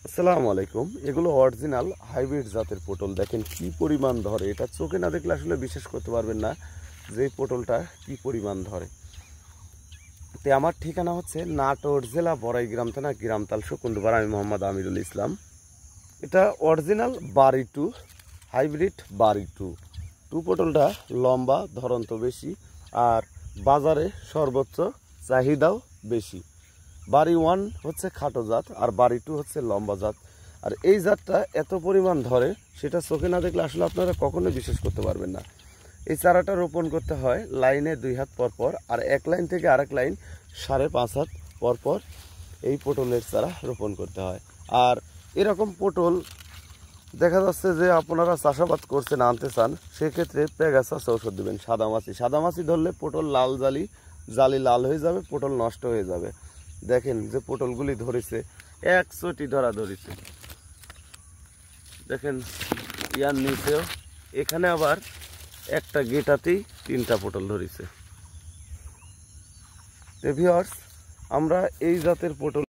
আসসালামু আলাইকুম। এগুলো অরিজিনাল হাইব্রিড জাতের পটল। দেখেন কি পরিমাণ ধরে, এটা চোখে না দেখলে আসলে বিশ্বাস করতে পারবেন না যে পটলটা কি পরিমাণ ধরে। তো আমার ঠিকানা হচ্ছে নাটোর জেলা বড়াইগ্রাম থানা গ্রামতাল শকুন্দবার। আমি মোহাম্মদ আমিরুল ইসলাম। এটা অরিজিনাল বাড়ি টু হাইব্রিড বাড়ি টু পটলটা লম্বা ধরন তো বেশি, আর বাজারে সর্বোচ্চ চাহিদাও বেশি। বাড়ি ওয়ান হচ্ছে খাটো জাত আর বাড়ি টু হচ্ছে লম্বা জাত। আর এই জাতটা এত পরিমাণ ধরে সেটা চোখে না দেখলে আসলে আপনারা কখনোই বিশ্বাস করতে পারবেন না। এই চারাটা রোপণ করতে হয় লাইনে 2 হাত পর পর, আর এক লাইন থেকে আরেক লাইন 5.5 হাত পর পর এই পটলের চারা রোপণ করতে হয়। আর এরকম পটল দেখা যাচ্ছে যে আপনারা চাষাবাদ করছেন, আনতে চান, সেক্ষেত্রে পেগাসাস ঔষধ দেবেন। সাদামাছি ধরলে পটল লাল জালি লাল হয়ে যাবে, পটল নষ্ট হয়ে যাবে। দেখেন যে পটলগুলি ধরেছে, এক চটি ধরেছে। দেখেন ইয়ার নিচেও, এখানে আবার একটা গেটাতেই 3টা পটল ধরেছে। ভিউয়ার্স, আমরা এই জাতের পটল